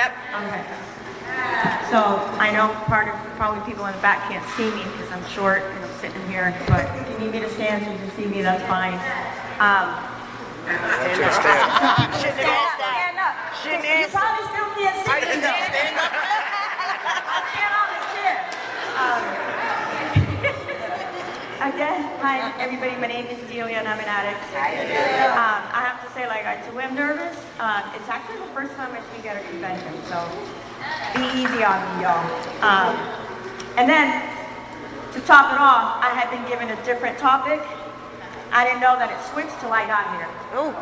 Yep. Okay. So I know probably people in the back can't see me because I'm short and I'm sitting here, but if you need me to stand so you can see me, that's fine. Shouldn't have asked that. Stand up. Shouldn't You ask probably still can't see me though. Stand up. I'll stand on the chair. Again, hi everybody, my name is Delia and I'm an addict. I have to say, like, I too am nervous. It's actually the first time I speak at a convention, so be easy on me, y'all. And then, to top it off, I had been given a different topic. I didn't know that it switched till I got here. Oh.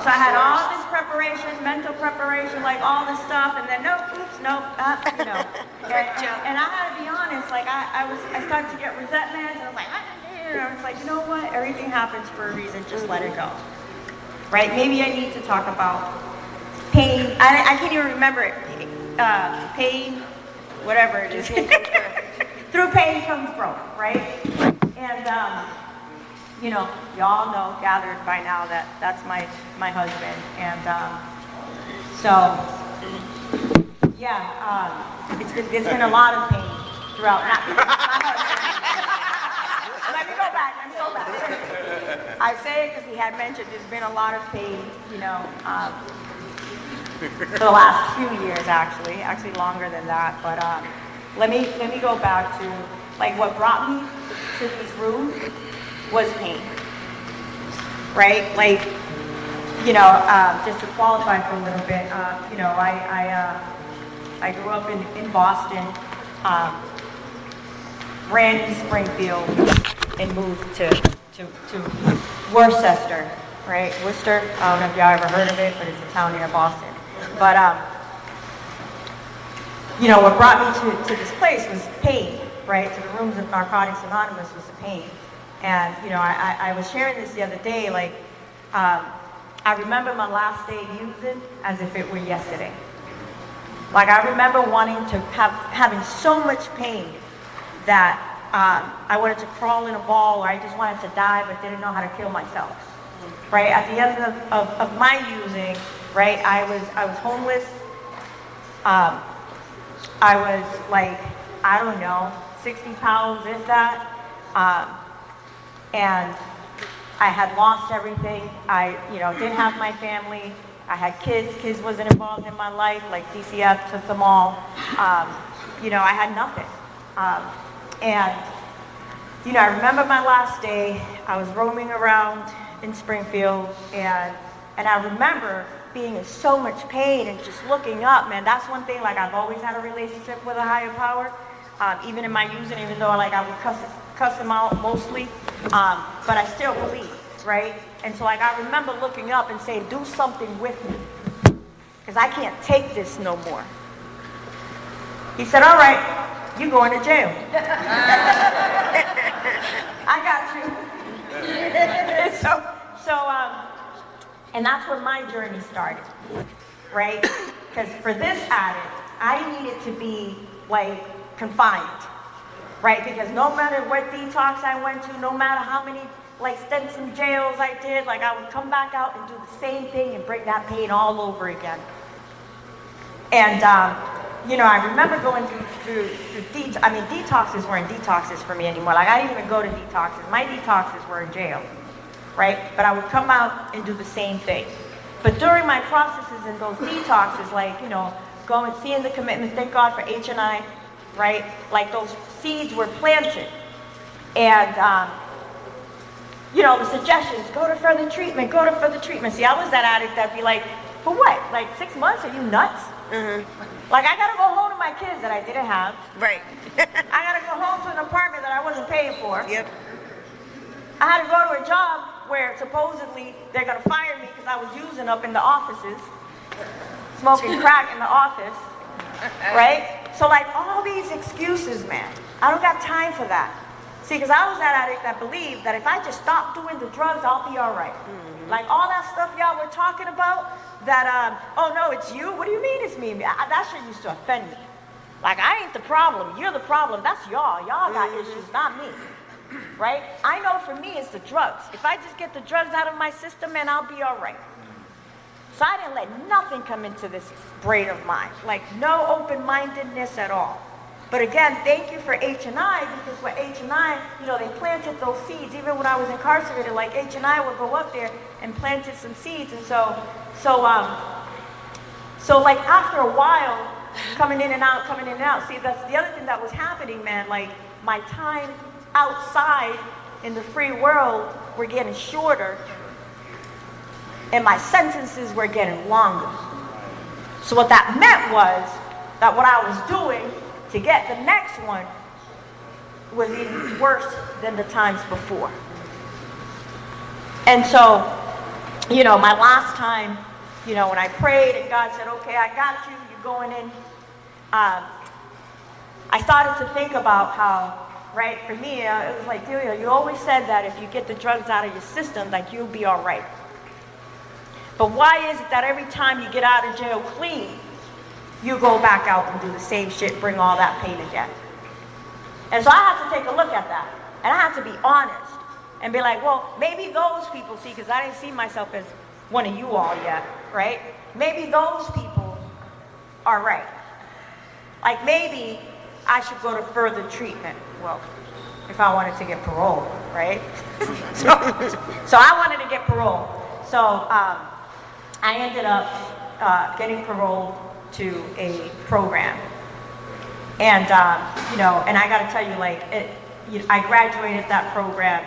So I had all this preparation, mental preparation, like all this stuff, and then nope, you know. And I had to be honest, like I started to get resentment, and I was like, it's like, you know what? Everything happens for a reason. Just let it go. Right? Maybe I need to talk about pain. I can't even remember it. Pain, whatever it is. Through pain comes growth, right? And you know, y'all know, gathered by now that that's my husband, and so yeah, there's been a lot of pain throughout. Let me go back. I say it because he had mentioned there's been a lot of pain, you know, for the last few years, actually longer than that. But let me go back to like what brought me to this room was pain, right? Like, you know, just to qualify for a little bit, you know, I grew up in Boston, ran in Springfield, and moved to Worcester, right? Worcester, I don't know if y'all ever heard of it, but it's a town near Boston. But, you know, what brought me to this place was pain, right? To the rooms of Narcotics Anonymous was the pain. And, you know, I was sharing this the other day, like, I remember my last day using as if it were yesterday. Like, I remember wanting to having so much pain that I wanted to crawl in a ball, or I just wanted to die but didn't know how to kill myself. Right? At the end of my using, right, I was homeless. I was like, I don't know, 60 pounds, if that. And I had lost everything. I, you know, didn't have my family. I had kids. Kids wasn't involved in my life. Like DCF took them all. You know, I had nothing. And, you know, I remember my last day. I was roaming around in Springfield, and I remember being in so much pain and just looking up, man. That's one thing, like, I've always had a relationship with a higher power, even in my using, even though, like, I would cuss him out mostly, but I still believe, right? And so, like, I remember looking up and saying, do something with me, because I can't take this no more. He said, all right, you're going to jail. I got you. And that's where my journey started, right? Because for this addict, I needed to be, like, confined, right? Because no matter what detox I went to, no matter how many, like, stints in jails I did, like, I would come back out and do the same thing and bring that pain all over again. And, you know, I remember going through detoxes weren't detoxes for me anymore. Like, I didn't even go to detoxes. My detoxes were in jail, right? But I would come out and do the same thing. But during my processes in those detoxes, like, you know, going, seeing the commitment, thank God for H&I, right? Like, those seeds were planted. And, you know, the suggestions, go to further treatment. See, I was that addict that'd be like, for what? Like 6 months? Are you nuts? Mm-hmm. Like, I gotta go home to my kids that I didn't have. Right. I gotta go home to an apartment that I wasn't paying for. Yep. I had to go to a job where supposedly they're gonna fire me because I was using up in the offices, smoking crack in the office, right? So, like, all these excuses, man, I don't got time for that. See, because I was that addict that believed that if I just stop doing the drugs, I'll be all right. Mm-hmm. Like, all that stuff y'all were talking about, that, oh, no, it's you? What do you mean it's me? That shit used to offend me. Like, I ain't the problem. You're the problem. That's y'all. Y'all got issues, not me. Right? I know for me it's the drugs. If I just get the drugs out of my system, man, I'll be all right. So I didn't let nothing come into this brain of mine, like no open-mindedness at all. But again, thank you for H&I, because with H&I, they planted those seeds. Even when I was incarcerated, like H&I would go up there and planted some seeds. And so like after a while, coming in and out, see, that's the other thing that was happening, man. Like my time outside in the free world were getting shorter, and my sentences were getting longer. So what that meant was that what I was doing to get the next one was even worse than the times before. And so, my last time, when I prayed and God said, okay, I got you, you're going in, I started to think about how, right, for me, it was like, Delia, you always said that if you get the drugs out of your system, like you'll be all right. But why is it that every time you get out of jail clean, you go back out and do the same shit, bring all that pain again? And so I had to take a look at that. And I had to be honest and be like, well, maybe those people, see, because I didn't see myself as one of you all yet, right? Maybe those people are right. Like maybe I should go to further treatment. Well, if I wanted to get parole, right? so I wanted to get parole. So I ended up getting paroled to a program. And, and I got to tell you, like, I graduated that program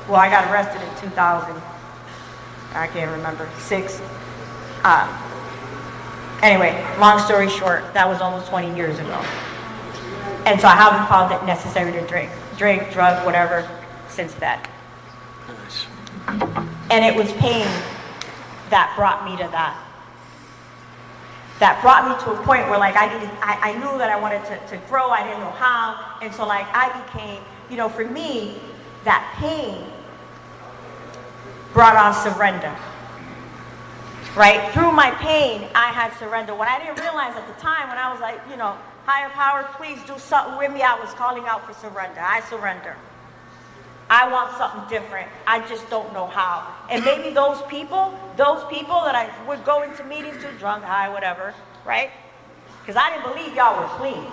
I got arrested in 2000. I can't remember, 6. Anyway, long story short, that was almost 20 years ago. And so I haven't found it necessary to drink, drug, whatever, since then. Nice. And it was pain that brought me to that. That brought me to a point where like I knew that I wanted to grow, I didn't know how. And so like I became, for me, that pain brought on surrender. Right? Through my pain, I had surrender. What I didn't realize at the time, when I was like, higher power, please do something with me, I was calling out for surrender. I surrender. I want something different. I just don't know how. And maybe those people that I would go into meetings to, drunk, high, whatever, right? Because I didn't believe y'all were clean.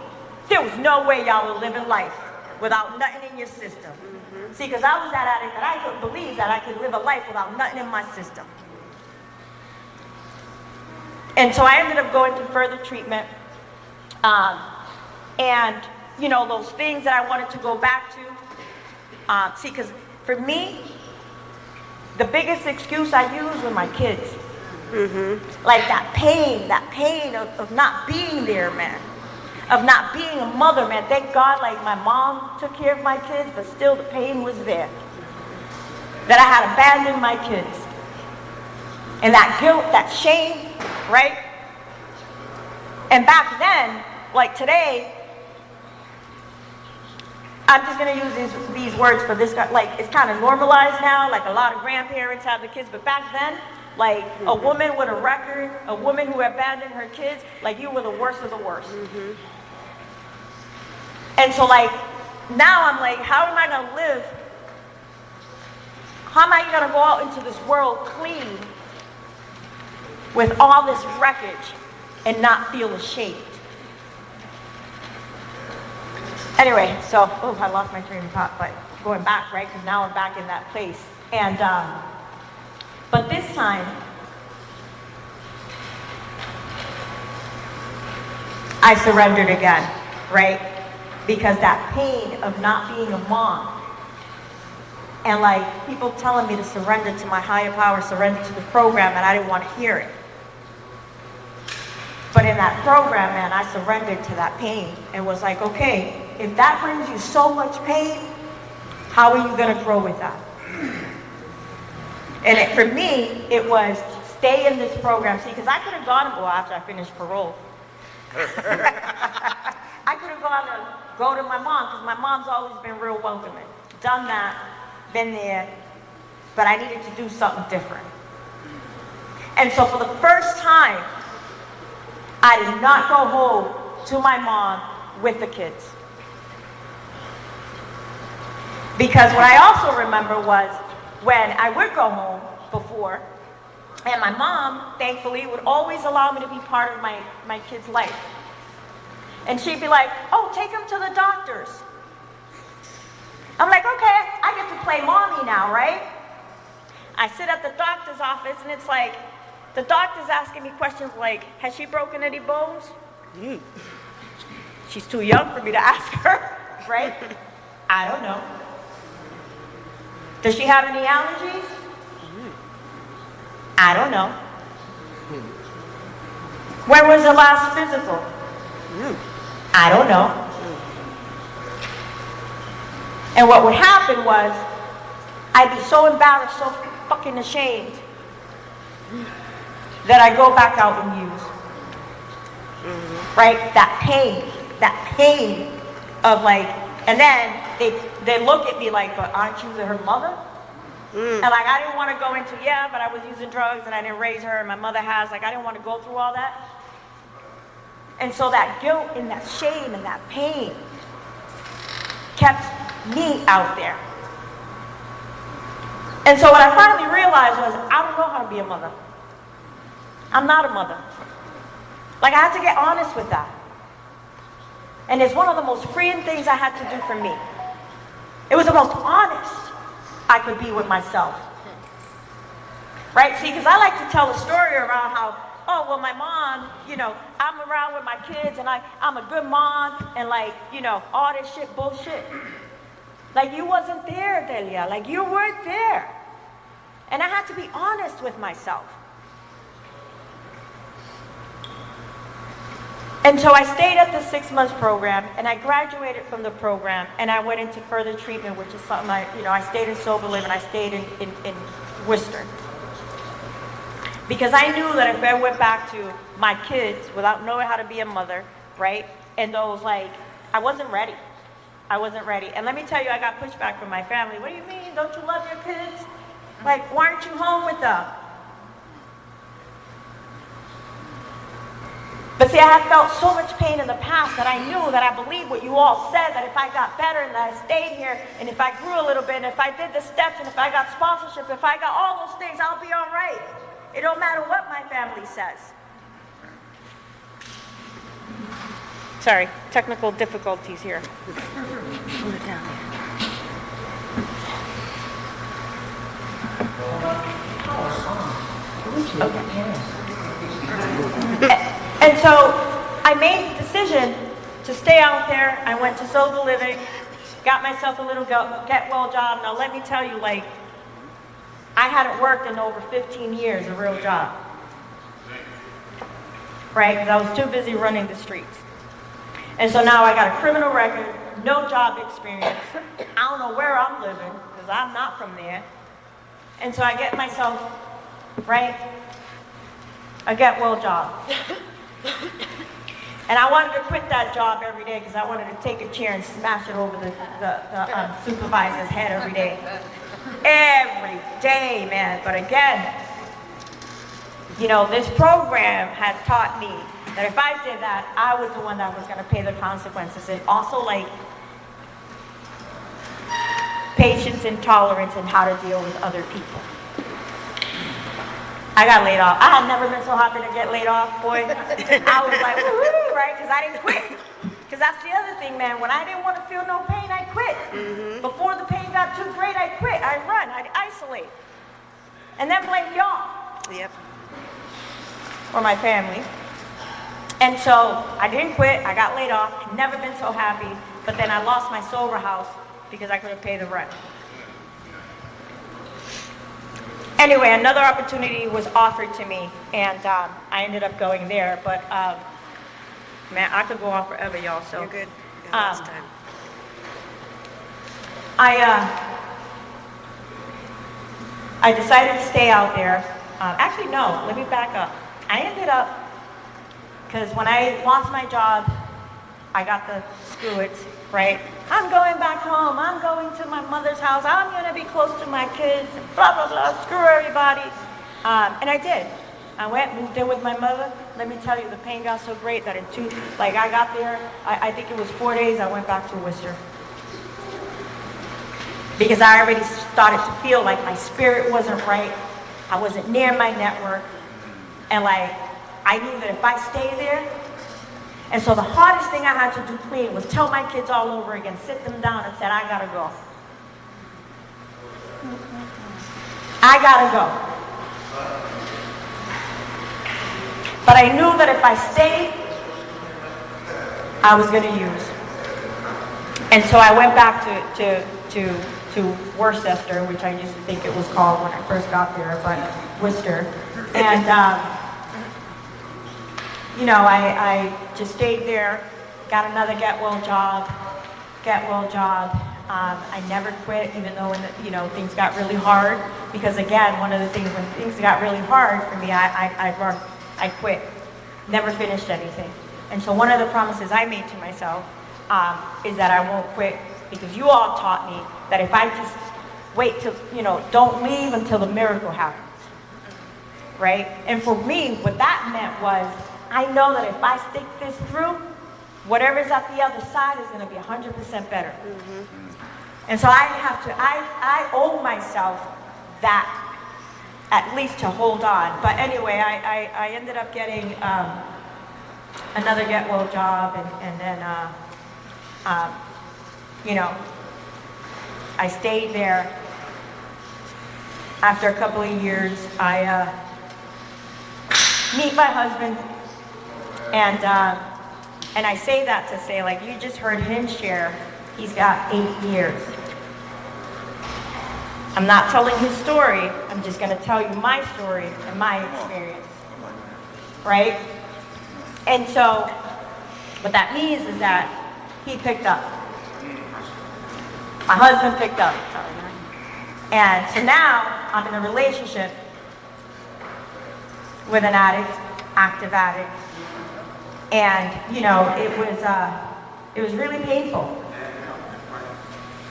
There was no way y'all were living life without nothing in your system. Mm-hmm. See, because I was that addict that I couldn't believe that I could live a life without nothing in my system. And so I ended up going to further treatment. And, those things that I wanted to go back to, see, because for me, the biggest excuse I use were my kids. Mm-hmm. Like that pain of not being there, man. Of not being a mother, man. Thank God, like my mom took care of my kids, but still the pain was there. That I had abandoned my kids. And that guilt, that shame, right? And back then, like today, I'm just going to use these words for this guy. Like, it's kind of normalized now. Like, a lot of grandparents have the kids. But back then, like, a woman with a record, a woman who abandoned her kids, like, you were the worst of the worst. Mm-hmm. And so, like, now I'm like, how am I going to live? How am I going to go out into this world clean with all this wreckage and not feel ashamed? Anyway, so, I lost my train of thought, but going back, right? Because now I'm back in that place. And, but this time, I surrendered again, right? Because that pain of not being a mom, and like people telling me to surrender to my higher power, surrender to the program, and I didn't want to hear it. But in that program, man, I surrendered to that pain and was like, okay, if that brings you so much pain, how are you going to grow with that? And for me, it was stay in this program. See, because I could have gone, after I finished parole, I could have gone to go to my mom, because my mom's always been real welcoming. Done that, been there, but I needed to do something different. And so for the first time, I did not go home to my mom with the kids. Because what I also remember was when I would go home before, and my mom, thankfully, would always allow me to be part of my kid's life. And she'd be like, oh, take him to the doctors. I'm like, okay, I get to play mommy now, right? I sit at the doctor's office, and it's like, the doctor's asking me questions like, has she broken any bones? She's too young for me to ask her, right? I don't know. Does she have any allergies? I don't know. When was the last physical? I don't know. And what would happen was, I'd be so embarrassed, so fucking ashamed, that I go back out and use. Right? That pain of like, and then they look at me like, but aren't you her mother? And like, I didn't want to go into, yeah, but I was using drugs and I didn't raise her and my mother has, like, I didn't want to go through all that. And so that guilt and that shame and that pain kept me out there. And so what I finally realized was, I don't know how to be a mother. I'm not a mother. Like, I had to get honest with that. And it's one of the most freeing things I had to do for me. It was the most honest I could be with myself. Right? See, because I like to tell a story around how, oh, well, my mom, you know, I'm around with my kids and I'm a good mom and like, you know, all this shit bullshit. Like, you wasn't there, Delia. Like, you weren't there. And I had to be honest with myself. And so I stayed at the 6-month program, and I graduated from the program, and I went into further treatment, which is something I stayed in sober living. I stayed in Worcester. Because I knew that if I went back to my kids without knowing how to be a mother, right? And those, like, I wasn't ready. I wasn't ready. And let me tell you, I got pushback from my family. What do you mean? Don't you love your kids? Like, why aren't you home with them? But see, I had felt so much pain in the past that I knew that I believed what you all said, that if I got better and that I stayed here, and if I grew a little bit, and if I did the steps, and if I got sponsorship, if I got all those things, I'll be all right. It don't matter what my family says. Sorry, technical difficulties here. Hold it down. Okay. And so I made the decision to stay out there. I went to sober living, got myself a little get well job. Now let me tell you, like, I hadn't worked in over 15 years, a real job. Right? Because I was too busy running the streets. And so now I got a criminal record, no job experience. I don't know where I'm living because I'm not from there. And so I get myself, right, a get well job. And I wanted to quit that job every day because I wanted to take a chair and smash it over the supervisor's head every day. Every day, man. But again, you know, this program had taught me that if I did that, I was the one that was going to pay the consequences. And also, like, patience and tolerance and how to deal with other people. I got laid off. I had never been so happy to get laid off, boy. I was like, woohoo, right? Because I didn't quit. Because that's the other thing, man. When I didn't want to feel no pain, I quit. Before the pain got too great, I quit. I run. I'd isolate. And then blame y'all. Yep. Or my family. And so I didn't quit. I got laid off. I'd never been so happy. But then I lost my sober house because I couldn't pay the rent. Anyway, another opportunity was offered to me, and I ended up going there. But man, I could go on forever, y'all. So You're good. You got lots of time. I decided to stay out there. Actually, no. Let me back up. I ended up, because when I lost my job, I got the screw it, right? I'm going back home. I'm going to my mother's house. I'm going to be close to my kids. Blah, blah, blah. Screw everybody. And I did. I went, moved in with my mother. Let me tell you, the pain got so great that I got there, I think it was 4 days, I went back to Worcester. Because I already started to feel like my spirit wasn't right. I wasn't near my network. And like, I knew that if I stayed there, and so the hardest thing I had to do clean was tell my kids all over again, sit them down and said, I gotta go. I gotta go. But I knew that if I stayed, I was gonna use. And so I went back to Worcester, which I used to think it was called when I first got there, but Worcester. And you know, I just stayed there, got another get well job. I never quit, even though when things got really hard. Because again, one of the things when things got really hard for me, I quit. Never finished anything. And so one of the promises I made to myself is that I won't quit, because you all taught me that if I just wait till, don't leave until the miracle happens. Right? And for me, what that meant was, I know that if I stick this through, whatever's at the other side is going to be 100% better. Mm-hmm. And so I owe myself that, at least to hold on. But anyway, I ended up getting another get well job, and then, I stayed there. After a couple of years, I meet my husband. And I say that to say, like you just heard him share, he's got 8 years. I'm not telling his story, I'm just gonna tell you my story and my experience, right? And so, what that means is that he picked up. My husband picked up, sorry. And so now, I'm in a relationship with an addict, active addict. And, it was really painful.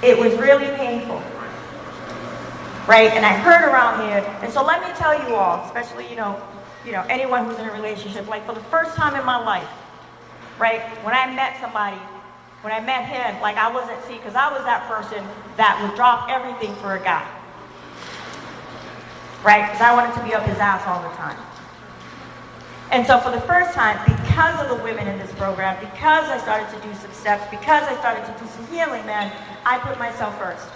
It was really painful. Right? And I heard around here, and so let me tell you all, especially, anyone who's in a relationship, like for the first time in my life, right? When I met him, like I wasn't, because I was that person that would drop everything for a guy. Right? Because I wanted to be up his ass all the time. And so for the first time, because of the women in this program, because I started to do some steps, because I started to do some healing, man, I put myself first.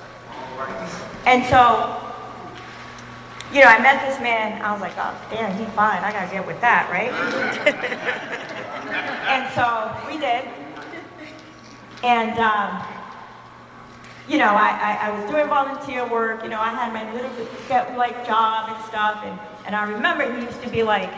And so, I met this man, I was like, oh, damn, he's fine, I gotta get with that, right? And so, we did. And, I was doing volunteer work, I had my little job and stuff, and I remember he used to be like,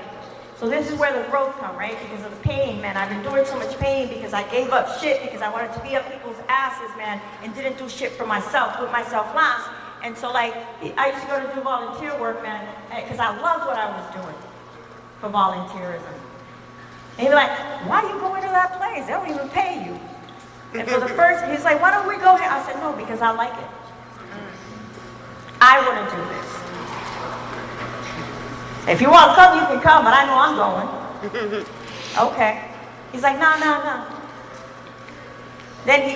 so this is where the growth come, right? Because of the pain, man. I've endured so much pain because I gave up shit because I wanted to be up people's asses, man, and didn't do shit for myself, put myself last. And so, I used to go to do volunteer work, man, because I loved what I was doing for volunteerism. And he'd be like, why are you going to that place? They don't even pay you. And for the first, he's like, why don't we go here? I said, no, because I like it. I want to do this. If you want to come, you can come, but I know I'm going. Okay. He's like, no. Then he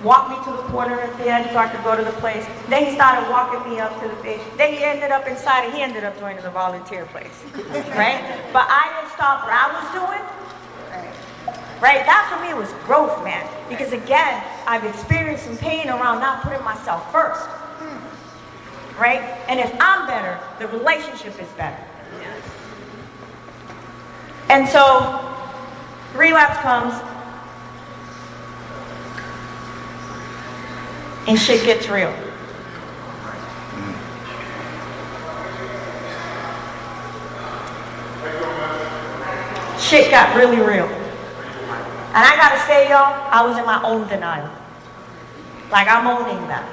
walked me to the corner at the end so I could go to the place. Then he started walking me up to the place. Then he ended up inside and he ended up joining the volunteer place. Right? But I didn't stop what I was doing. Right? That for me was growth, man. Because again, I've experienced some pain around not putting myself first. Right? And if I'm better, the relationship is better. And so, relapse comes, and shit gets real. Shit got really real. And I gotta say, y'all, I was in my own denial. Like, I'm owning that.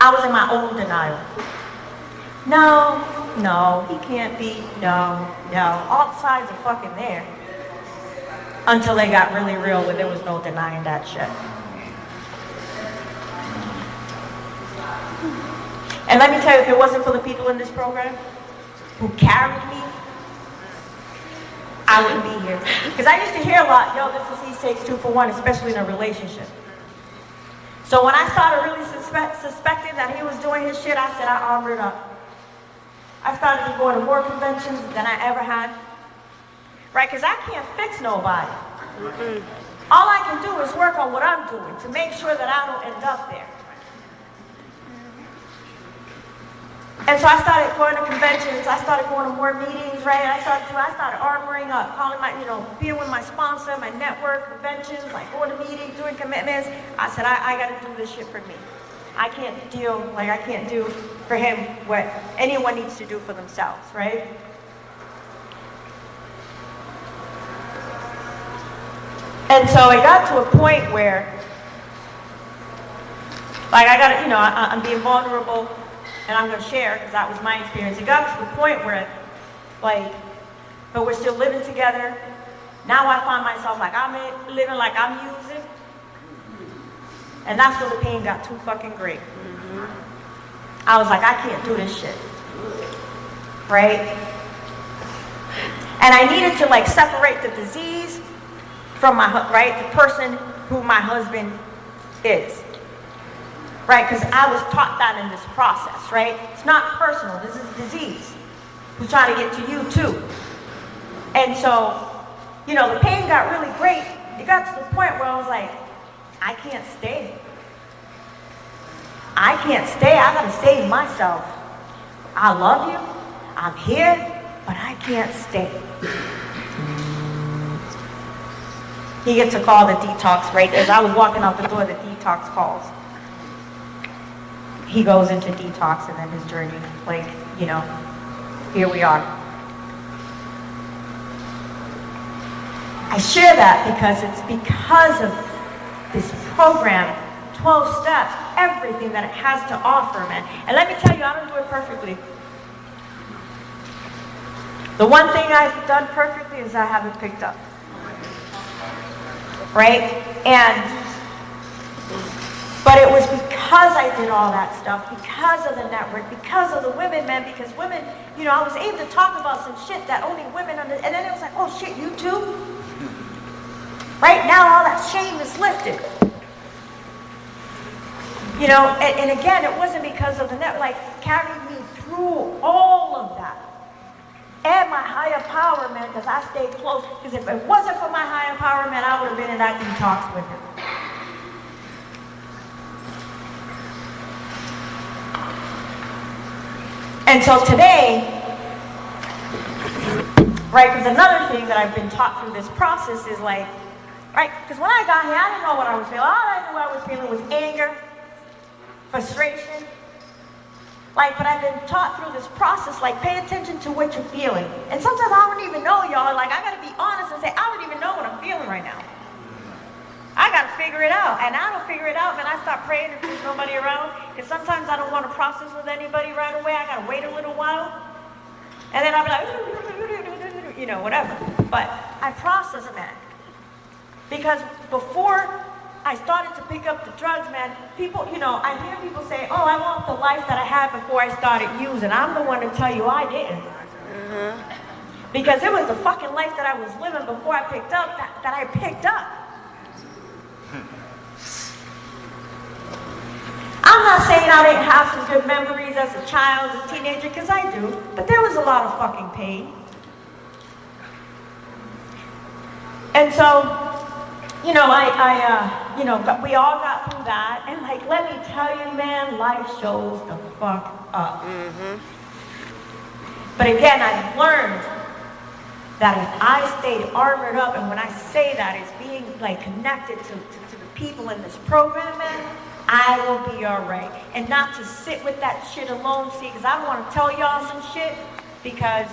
I was in my own denial. No, he can't be, no. All sides are fucking there. Until they got really real where there was no denying that shit. And let me tell you, if it wasn't for the people in this program who carried me, I wouldn't be here. Because I used to hear a lot, this is he takes 2 for 1, especially in a relationship. So when I started really suspecting that he was doing his shit, I said I armored up. I started to go to more conventions than I ever had. Right? Because I can't fix nobody. All I can do is work on what I'm doing to make sure that I don't end up there. And so I started going to conventions. I started going to more meetings, right? I started armoring up, calling my, being with my sponsor, my network, conventions, like going to meetings, doing commitments. I said, I got to do this shit for me. I can't do for him what anyone needs to do for themselves, right? And so it got to a point where, like, I'm being vulnerable, and I'm going to share, because that was my experience. It got to the point where, like, but we're still living together. Now I find myself, like, I'm living like I'm using. And that's where the pain got too fucking great. I was like, I can't do this shit. Right? And I needed to, like, separate the disease from the person who my husband is. Right? Because I was taught that in this process, right? It's not personal. This is a disease who's trying to get to you too. And so, the pain got really great. It got to the point where I was like, I can't stay. I can't stay. I gotta save myself. I love you. I'm here, but I can't stay. He gets a call, the detox, right? As I was walking out the door, the detox calls. He goes into detox, and then his journey, like, here we are. I share that because it's because of this program, 12 steps, everything that it has to offer, man. And let me tell you, I don't do it perfectly. The one thing I've done perfectly is I haven't picked up. Right? But it was because I did all that stuff, because of the network, because of the women, man, because women, I was able to talk about some shit that only women understand. And then it was like, oh shit, you too? Right now, all that shame is lifted. And again, it wasn't because of the network, like, carried me through all of that. And my higher power, man, because I stayed close. Because if it wasn't for my higher power, man, I would have been in that detox with him. And so today, right, because another thing that I've been taught through this process is like, right, because when I got here, I didn't know what I was feeling. All I knew I was feeling was anger, frustration. Like, but I've been taught through this process, like, pay attention to what you're feeling. And sometimes I don't even know, y'all. Like, I got to be honest and say, I don't even know what I'm feeling right now. I got to figure it out. And I don't figure it out, man. I start praying if there's nobody around. Because sometimes I don't want to process with anybody right away. I got to wait a little while. And then I'll be like, whatever. But I process, man. Because before I started to pick up the drugs, man, people, I hear people say, oh, I want the life that I had before I started using. I'm the one to tell you I didn't. Because it was the fucking life that I was living before I picked up that I picked up. I'm not saying I didn't have some good memories as a child, as a teenager, because I do, but there was a lot of fucking pain. And so, we all got through that, and like, let me tell you, man, life shows the fuck up. But again, I've learned that if I stayed armored up, and when I say that, it's being like connected to the people in this program, man, I will be all right. And not to sit with that shit alone, see, because I don't want to tell y'all some shit, because,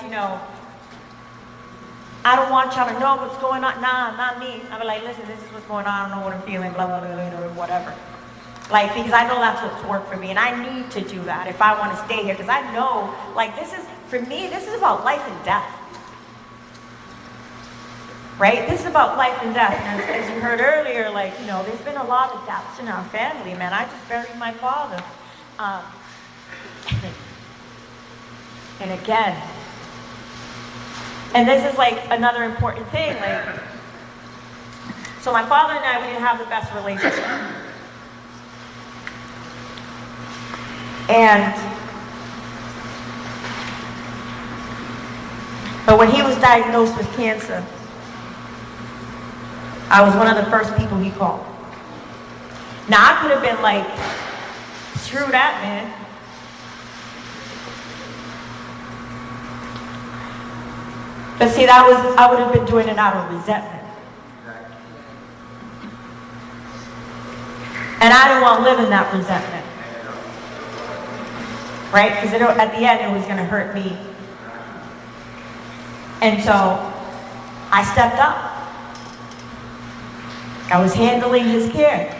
I don't want y'all to know what's going on. Nah, not me. I'm like, listen, this is what's going on. I don't know what I'm feeling, blah, blah, blah, blah, whatever. Like, because I know that's what's worked for me, and I need to do that if I want to stay here, because I know, like, for me, this is about life and death. Right? This is about life and death. And as you heard earlier, like, there's been a lot of deaths in our family, man. I just buried my father. And again, and this is like another important thing, like, so my father and I, we didn't have the best relationship. But when he was diagnosed with cancer, I was one of the first people he called. Now I could have been like, screw that, man. But see, I would have been doing it out of resentment. And I didn't want to live in that resentment. Right? Because at the end, it was going to hurt me. And so, I stepped up. I was handling his care.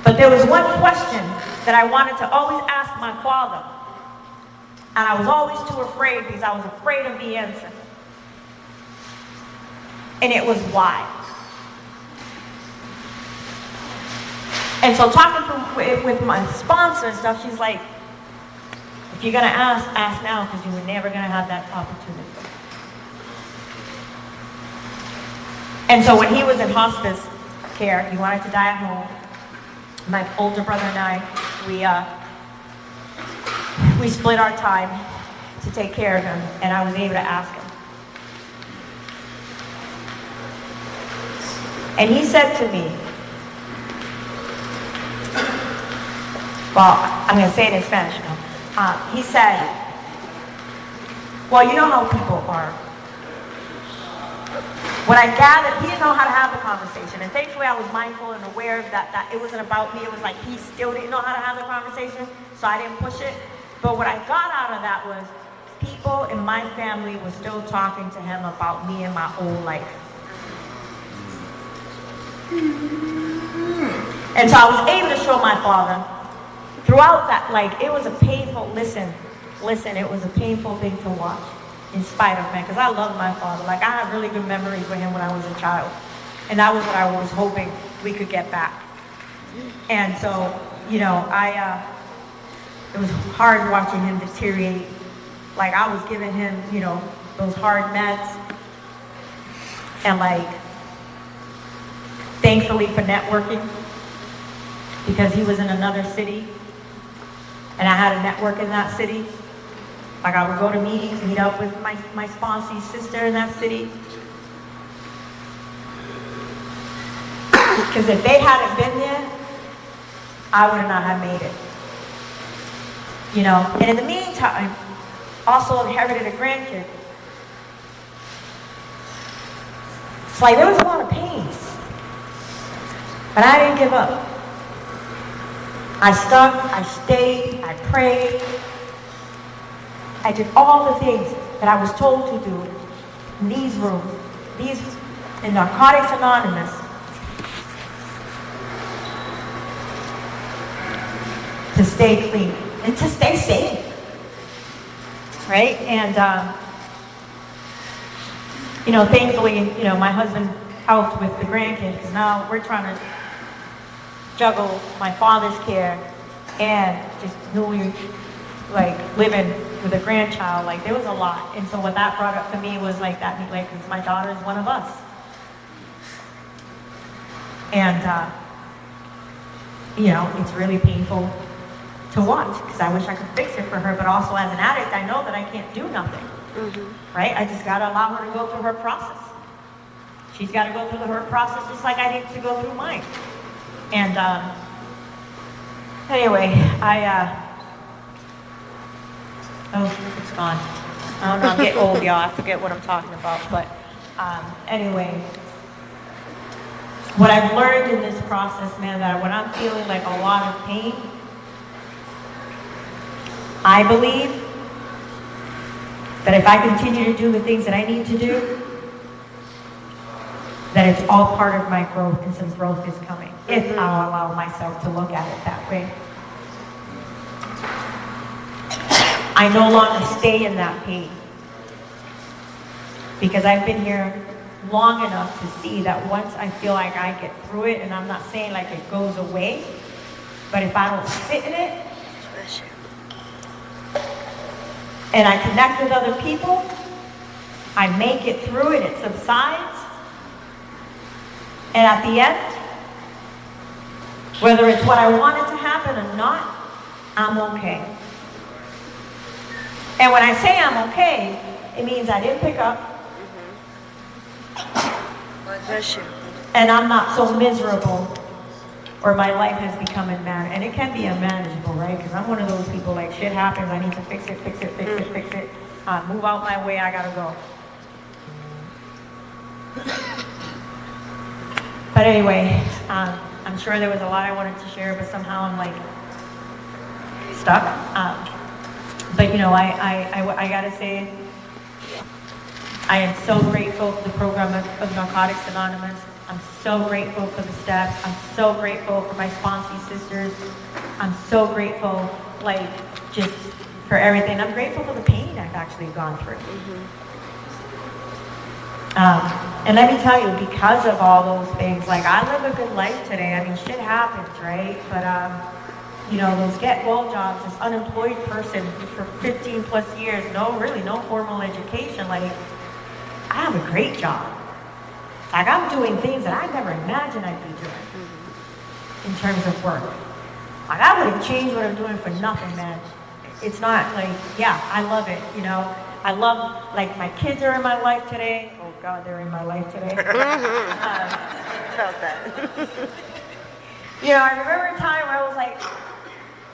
But there was one question that I wanted to always ask my father. And I was always too afraid because I was afraid of the answer. And it was why. And so talking with my sponsor and stuff, she's like, if you're going to ask now because you were never going to have that opportunity. And so when he was in hospice care, he wanted to die at home. My older brother and I, we split our time to take care of him, and I was able to ask him. And he said to me, well, I'm going to say it in Spanish now. He said, well, you know how people are. What I gathered, he didn't know how to have the conversation. And thankfully, I was mindful and aware of that it wasn't about me. It was like he still didn't know how to have the conversation, so I didn't push it. But what I got out of that was people in my family were still talking to him about me and my old life. And so I was able to show my father throughout that, like, it was a painful, listen, it was a painful thing to watch. In spite of, man, because I love my father. Like, I have really good memories with him when I was a child. And that was what I was hoping we could get back. And so, you know, it was hard watching him deteriorate. Like, I was giving him, you know, those hard meds. And, like, thankfully for networking, because he was in another city, and I had a network in that city. Like, I would go to meetings, meet up with my sponsee's sister in that city. Because if they hadn't been there, I would not have made it. You know, and in the meantime, also inherited a grandkid. It's like there was a lot of pain. But I didn't give up. I stuck, I stayed, I prayed. I did all the things that I was told to do in these rooms, in Narcotics Anonymous. To stay clean and to stay safe, right? And, you know, thankfully, you know, my husband helped with the grandkid because now we're trying to juggle my father's care and just newly, like, living with a grandchild. Like, there was a lot. And so what that brought up for me was like that, like, because my daughter is one of us. And, you know, it's really painful to watch because I wish I could fix it for her. But also as an addict, I know that I can't do nothing. Mm-hmm. Right? I just got to allow her to go through her process. She's got to go through her process just like I need to go through mine. And anyway, oh, it's gone. I don't know, I'm getting old, y'all. I forget what I'm talking about. But anyway, what I've learned in this process, man, that when I'm feeling like a lot of pain, I believe that if I continue to do the things that I need to do, that it's all part of my growth and some growth is coming, if I'll allow myself to look at it that way. I no longer stay in that pain because I've been here long enough to see that once I feel like I get through it, and I'm not saying like it goes away, but if I don't sit in it and I connect with other people, I make it through it, it subsides, and at the end, Whether it's what I wanted to happen or not, I'm okay. And when I say I'm okay, it means I didn't pick up. Bless you. And I'm not so miserable, or my life has become unmanageable. And it can be unmanageable, right? Because I'm one of those people, like, shit happens, I need to fix it. Move out my way, I gotta go. But anyway, I'm sure there was a lot I wanted to share, but somehow I'm like stuck. But you know, I gotta say, I am so grateful for the program of Narcotics Anonymous. I'm so grateful for the steps. I'm so grateful for my sponsee sisters. I'm so grateful, like, just for everything. I'm grateful for the pain I've actually gone through. And let me tell you, because of all those things, like, I live a good life today. I mean, shit happens, right? But, you know, those get-well jobs, this unemployed person for 15 plus years, no formal education, like, I have a great job. Like, I'm doing things that I never imagined I'd be doing in terms of work. Like, I would have changed what I'm doing for nothing, man. It's not like, yeah, I love it, you know. I love, like, my kids are in my life today. Oh, God, they're in my life today. Felt that. You know, I remember a time where I was like,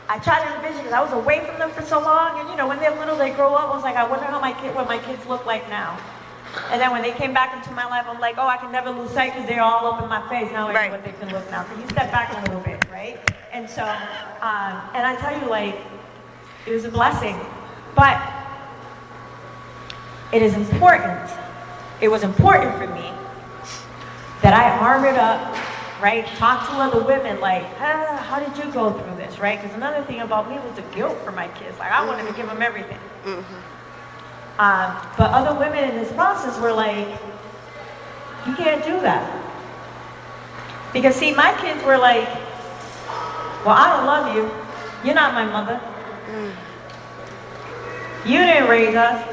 I tried to envision, because I was away from them for so long, and, you know, when they're little, they grow up. I was like, I wonder what my kids look like now. And then when they came back into my life, I'm like, oh, I can never lose sight because they're all up in my face. Now I know what they can look now. So you step back a little bit, right? And so, and I tell you, like, it was a blessing. But it is important. It was important for me that I armored up, right? Talk to other women, like, how did you go through this, right? Because another thing about me was the guilt for my kids. Like, I wanted to give them everything. But other women in this process were like, you can't do that. Because see, my kids were like, well, I don't love you. You're not my mother. You didn't raise us.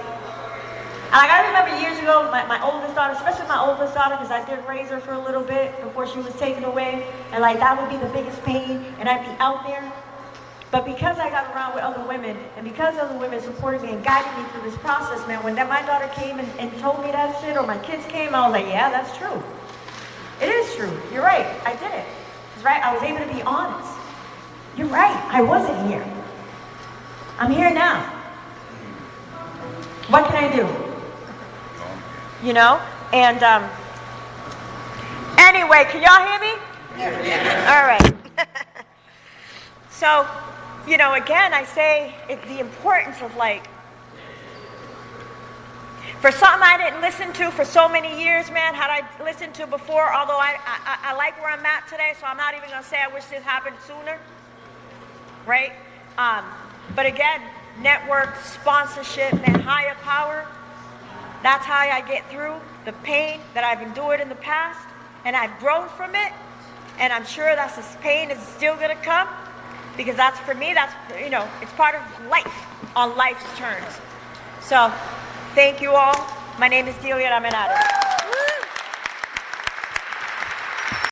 And like, I remember years ago, my oldest daughter, especially my oldest daughter, because I did raise her for a little bit before she was taken away. And like, that would be the biggest pain, and I'd be out there. But because I got around with other women, and because other women supported me and guided me through this process, man, when my daughter came and told me that shit, or my kids came, I was like, yeah, that's true. It is true. You're right. I did it. It's right. I was able to be honest. You're right. I wasn't here. I'm here now. What can I do? You know? And, anyway, can y'all hear me? Yeah. All right. So, you know, again, I say the importance of, like, for something I didn't listen to for so many years, man, had I listened to before, although I like where I'm at today, so I'm not even going to say I wish this happened sooner, right? But again, network, sponsorship, man, higher power, that's how I get through the pain that I've endured in the past, and I've grown from it, and I'm sure that this pain is still going to come. Because that's, for me, that's, you know, it's part of life, on life's terms. So, thank you all. My name is Delia, and I'm an addict.